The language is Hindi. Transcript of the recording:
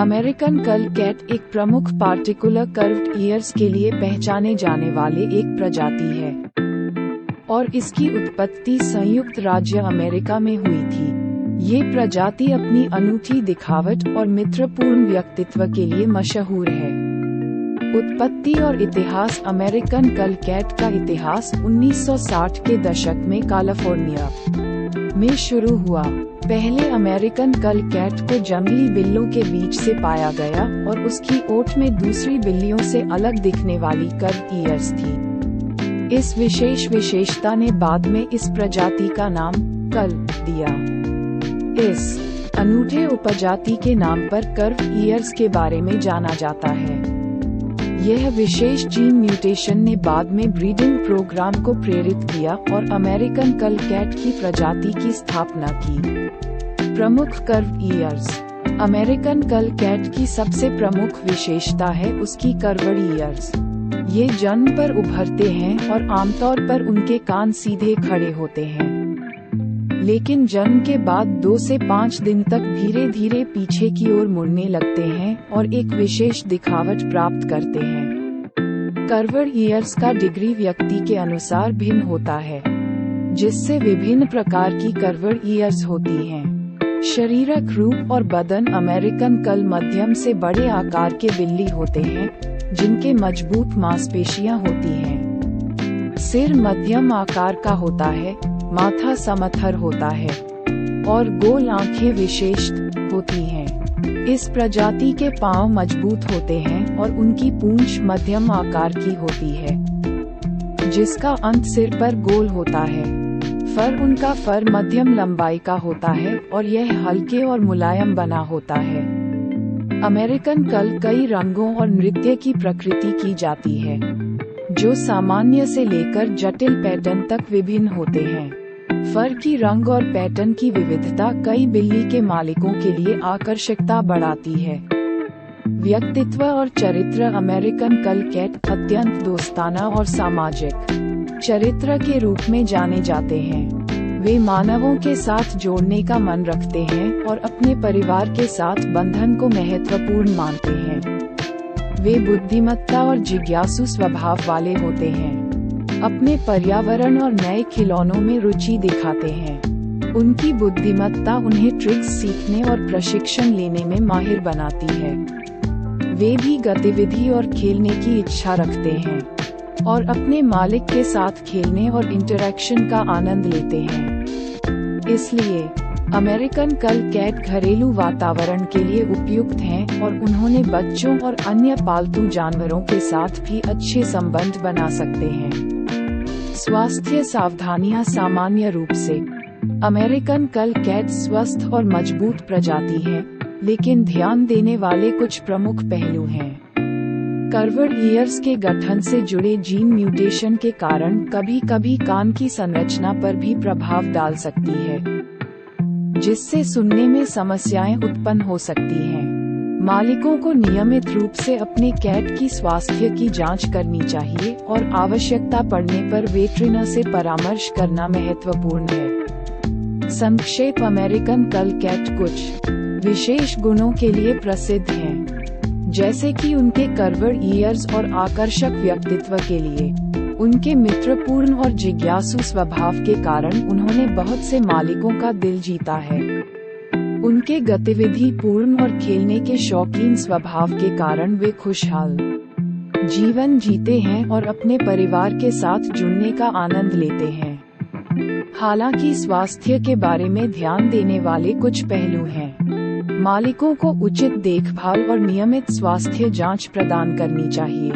अमेरिकन कल कैट एक प्रमुख पार्टिकुलर कर्व्ड ईयर्स के लिए पहचाने जाने वाले एक प्रजाति है और इसकी उत्पत्ति संयुक्त राज्य अमेरिका में हुई थी। ये प्रजाति अपनी अनूठी दिखावट और मित्रपूर्ण व्यक्तित्व के लिए मशहूर है। उत्पत्ति और इतिहास। अमेरिकन कल कैट का इतिहास 1960 के दशक में कैलिफोर्निया में शुरू हुआ। पहले अमेरिकन कल कैट को जंगली बिल्लों के बीच से पाया गया और उसकी ओट में दूसरी बिल्लियों से अलग दिखने वाली कर्व्ड ईयर्स थी। इस विशेष विशेषता ने बाद में इस प्रजाति का नाम कल दिया। इस अनूठे उपजाति के नाम पर कर्व्ड ईयर्स के बारे में जाना जाता है। यह विशेष जीन म्यूटेशन ने बाद में ब्रीडिंग प्रोग्राम को प्रेरित किया और अमेरिकन कल कैट की प्रजाति की स्थापना की। प्रमुख कर्व्ड ईयर्स। अमेरिकन कल कैट की सबसे प्रमुख विशेषता है उसकी कर्व्ड ईयर्स। ये जन्म पर उभरते हैं और आमतौर पर उनके कान सीधे खड़े होते हैं, लेकिन जन्म के बाद 2 से 5 दिन तक धीरे धीरे पीछे की ओर मुड़ने लगते हैं और एक विशेष दिखावट प्राप्त करते हैं। कर्व्ड ईयर्स का डिग्री व्यक्ति के अनुसार भिन्न होता है, जिससे विभिन्न प्रकार की कर्व्ड ईयर्स होती हैं। शारीरिक रूप और बदन। अमेरिकन कल मध्यम से बड़े आकार के बिल्ली होते हैं, जिनके मजबूत मांसपेशियां होती हैं। सिर मध्यम आकार का होता है, माथा समथर होता है और गोल आंखें विशेष होती हैं। इस प्रजाति के पांव मजबूत होते हैं और उनकी पूंछ मध्यम आकार की होती है, जिसका अंत सिर पर गोल होता है। उनका फर मध्यम लंबाई का होता है और यह हल्के और मुलायम बना होता है। अमेरिकन कल कई रंगों और नृत्य की प्रकृति की जाती है, जो सामान्य से लेकर जटिल पैटर्न तक विभिन्न होते हैं। फर की रंग और पैटर्न की विविधता कई बिल्ली के मालिकों के लिए आकर्षकता बढ़ाती है। व्यक्तित्व और चरित्र। अमेरिकन कल कैट अत्यंत दोस्ताना और सामाजिक चरित्र के रूप में जाने जाते हैं। वे मानवों के साथ जोड़ने का मन रखते हैं और अपने परिवार के साथ बंधन को महत्वपूर्ण मानते हैं। वे बुद्धिमत्ता और जिज्ञासु स्वभाव वाले होते हैं। अपने पर्यावरण और नए खिलौनों में रुचि दिखाते हैं। उनकी बुद्धिमत्ता उन्हें ट्रिक्स सीखने और प्रशिक्षण लेने में माहिर बनाती है। वे भी गतिविधि और खेलने की इच्छा रखते हैं और अपने मालिक के साथ खेलने और इंटरैक्शन का आनंद लेते हैं। इसलिए अमेरिकन कल कैट घरेलू वातावरण के लिए उपयुक्त हैं और उन्होंने बच्चों और अन्य पालतू जानवरों के साथ भी अच्छे संबंध बना सकते हैं। स्वास्थ्य सावधानियां। सामान्य रूप से अमेरिकन कल कैट स्वस्थ और मजबूत प्रजाति है, लेकिन ध्यान देने वाले कुछ प्रमुख पहलू हैं। कर्व्ड ईयर्स के गठन से जुड़े जीन म्यूटेशन के कारण कभी कभी कान की संरचना पर भी प्रभाव डाल सकती है, जिससे सुनने में समस्याएं उत्पन्न हो सकती हैं। मालिकों को नियमित रूप से अपने कैट की स्वास्थ्य की जांच करनी चाहिए और आवश्यकता पड़ने पर वेटरिनर से परामर्श करना महत्वपूर्ण है। संक्षेप। अमेरिकन कल कैट कुछ विशेष गुणों के लिए प्रसिद्ध हैं, जैसे कि उनके कर्व्ड ईयर्स और आकर्षक व्यक्तित्व के लिए। उनके मित्रपूर्ण और जिज्ञासु स्वभाव के कारण उन्होंने बहुत से मालिकों का दिल जीता है। उनके गतिविधि पूर्ण और खेलने के शौकीन स्वभाव के कारण वे खुशहाल जीवन जीते हैं और अपने परिवार के साथ जुड़ने का आनंद लेते हैं। हालांकि स्वास्थ्य के बारे में ध्यान देने वाले कुछ पहलू हैं। मालिकों को उचित देखभाल और नियमित स्वास्थ्य जांच प्रदान करनी चाहिए।